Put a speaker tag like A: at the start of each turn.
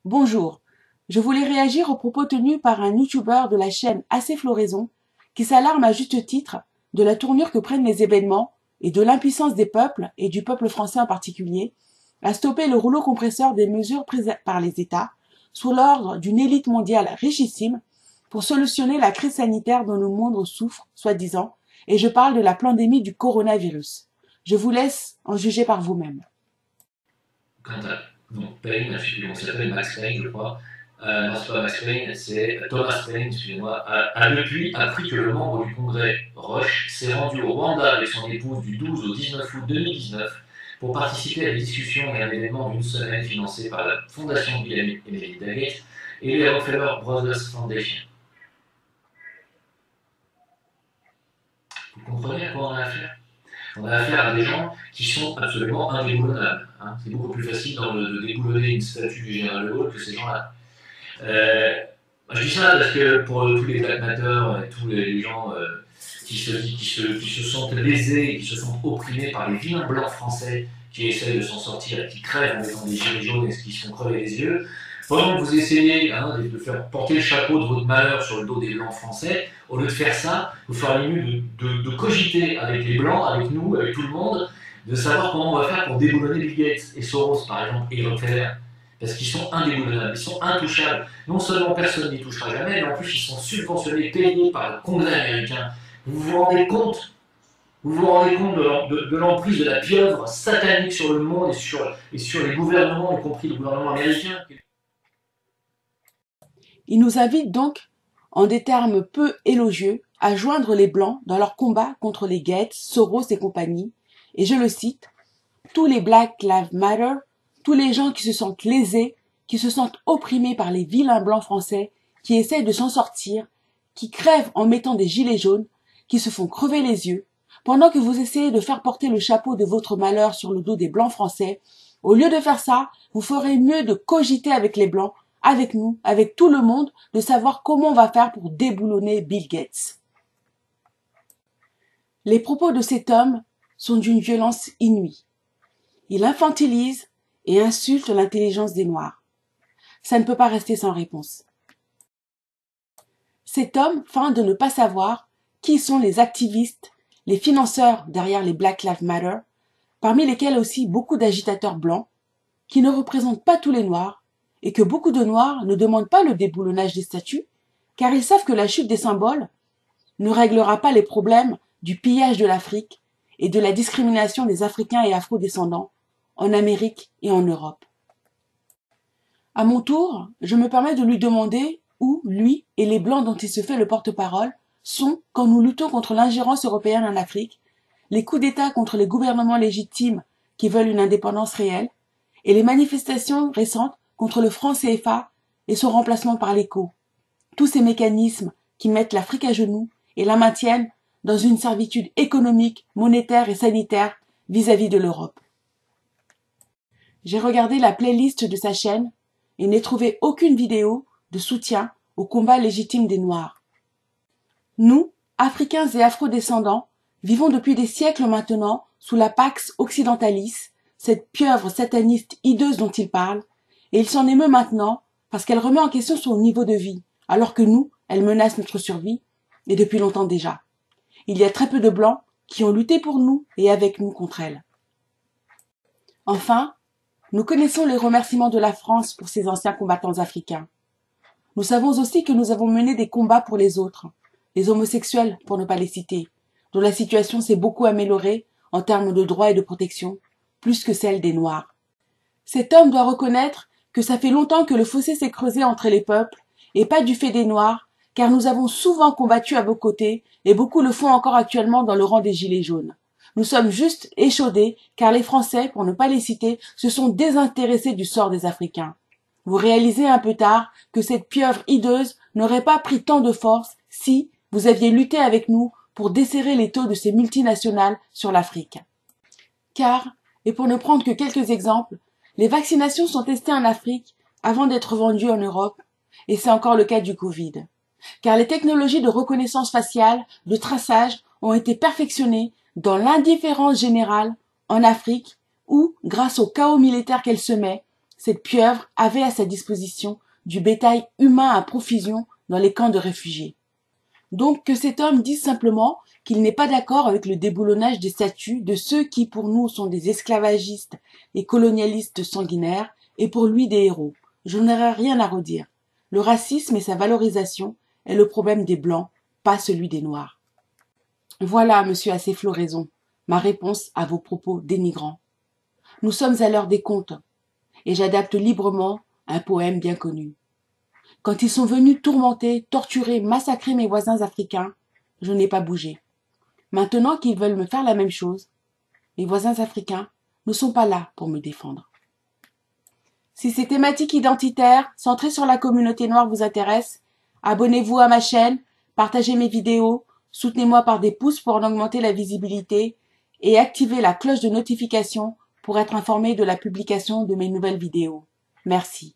A: Bonjour, je voulais réagir aux propos tenus par un youtubeur de la chaîne Assez Floraison qui s'alarme à juste titre de la tournure que prennent les événements et de l'impuissance des peuples, et du peuple français en particulier, à stopper le rouleau compresseur des mesures prises par les États, sous l'ordre d'une élite mondiale richissime, pour solutionner la crise sanitaire dont le monde souffre, soi-disant, et je parle de la pandémie du coronavirus. Je vous laisse en juger par vous-même.
B: Quant à donc Paine, je ne sais plus comment il s'appelle, Max Paine, je crois. Non, c'est pas Max Paine, c'est Thomas Paine, excusez-moi, a depuis appris que le membre du Congrès, Rush, s'est rendu au Rwanda avec son épouse du 12 au 19 août 2019 pour participer à des discussions et à un événement d'une semaine financé par la Fondation Bill et Melinda Gates et les Rockefeller Brothers Foundation. Vous comprenez à quoi on a affaire? On a affaire à des gens qui sont absolument indéboulonnables. Hein. C'est beaucoup plus facile de déboulonner une statue du général de Gaulle que ces gens-là. Je dis ça parce que pour tous les Black Matter et tous les gens qui se sentent lésés et qui se sentent opprimés par les vilains blancs français qui essayent de s'en sortir et qui crèvent en mettant des gilets jaunes et qui se font crever les yeux, pendant que vous essayez de faire porter le chapeau de votre malheur sur le dos des blancs français, au lieu de faire ça, vous feriez mieux de cogiter avec les blancs, avec nous, avec tout le monde, de savoir comment on va faire pour déboulonner Bill Gates et Soros, par exemple, et Rockefeller. Parce qu'ils sont indéboulonnables, ils sont intouchables. Non seulement personne n'y touchera jamais, mais en plus ils sont subventionnés, payés par le Congrès américain. Vous vous rendez compte? Vous vous rendez compte de l'emprise de la pieuvre satanique sur le monde et sur les gouvernements, y compris le gouvernement américain?
A: Il nous invite donc, en des termes peu élogieux, à joindre les Blancs dans leur combat contre les Gates, Soros et compagnie, et je le cite, « Tous les Black Lives Matter, tous les gens qui se sentent lésés, qui se sentent opprimés par les vilains blancs français, qui essaient de s'en sortir, qui crèvent en mettant des gilets jaunes, qui se font crever les yeux, pendant que vous essayez de faire porter le chapeau de votre malheur sur le dos des blancs français, au lieu de faire ça, vous ferez mieux de cogiter avec les blancs, avec nous, avec tout le monde, de savoir comment on va faire pour déboulonner Bill Gates. » Les propos de cet homme sont d'une violence inouïe. Il infantilise et insulte l'intelligence des Noirs. Ça ne peut pas rester sans réponse. Cet homme feint de ne pas savoir qui sont les activistes, les financeurs derrière les Black Lives Matter, parmi lesquels aussi beaucoup d'agitateurs blancs, qui ne représentent pas tous les Noirs, et que beaucoup de Noirs ne demandent pas le déboulonnage des statues, car ils savent que la chute des symboles ne réglera pas les problèmes du pillage de l'Afrique et de la discrimination des Africains et Afro-descendants en Amérique et en Europe. À mon tour, je me permets de lui demander où lui et les Blancs dont il se fait le porte-parole sont quand nous luttons contre l'ingérence européenne en Afrique, les coups d'État contre les gouvernements légitimes qui veulent une indépendance réelle, et les manifestations récentes contre le franc CFA et son remplacement par l'éco. Tous ces mécanismes qui mettent l'Afrique à genoux et la maintiennent dans une servitude économique, monétaire et sanitaire vis-à-vis de l'Europe. J'ai regardé la playlist de sa chaîne et n'ai trouvé aucune vidéo de soutien au combat légitime des Noirs. Nous, Africains et Afro-descendants, vivons depuis des siècles maintenant sous la Pax Occidentalis, cette pieuvre sataniste hideuse dont il parle, et il s'en émeut maintenant parce qu'elle remet en question son niveau de vie, alors que nous, elle menace notre survie, et depuis longtemps déjà. Il y a très peu de Blancs qui ont lutté pour nous et avec nous contre elle. Enfin, nous connaissons les remerciements de la France pour ses anciens combattants africains. Nous savons aussi que nous avons mené des combats pour les autres, les homosexuels pour ne pas les citer, dont la situation s'est beaucoup améliorée en termes de droits et de protection, plus que celle des Noirs. Cet homme doit reconnaître que ça fait longtemps que le fossé s'est creusé entre les peuples, et pas du fait des Noirs, car nous avons souvent combattu à vos côtés, et beaucoup le font encore actuellement dans le rang des Gilets jaunes. Nous sommes juste échaudés, car les Français, pour ne pas les citer, se sont désintéressés du sort des Africains. Vous réalisez un peu tard que cette pieuvre hideuse n'aurait pas pris tant de force si vous aviez lutté avec nous pour desserrer les taux de ces multinationales sur l'Afrique. Car, et pour ne prendre que quelques exemples, les vaccinations sont testées en Afrique avant d'être vendues en Europe, et c'est encore le cas du Covid. Car les technologies de reconnaissance faciale, de traçage, ont été perfectionnées dans l'indifférence générale en Afrique où, grâce au chaos militaire qu'elle semait, cette pieuvre avait à sa disposition du bétail humain à profusion dans les camps de réfugiés. Donc que cet homme dise simplement qu'il n'est pas d'accord avec le déboulonnage des statuts de ceux qui pour nous sont des esclavagistes et colonialistes sanguinaires et pour lui des héros. Je n'aurais rien à redire. Le racisme et sa valorisation est le problème des Blancs, pas celui des Noirs. Voilà, monsieur assez floraison, ma réponse à vos propos dénigrants. Nous sommes à l'heure des contes, et j'adapte librement un poème bien connu. Quand ils sont venus tourmenter, torturer, massacrer mes voisins africains, je n'ai pas bougé. Maintenant qu'ils veulent me faire la même chose, mes voisins africains ne sont pas là pour me défendre. Si ces thématiques identitaires, centrées sur la communauté noire vous intéressent, abonnez-vous à ma chaîne, partagez mes vidéos, soutenez-moi par des pouces pour en augmenter la visibilité et activez la cloche de notification pour être informé de la publication de mes nouvelles vidéos. Merci.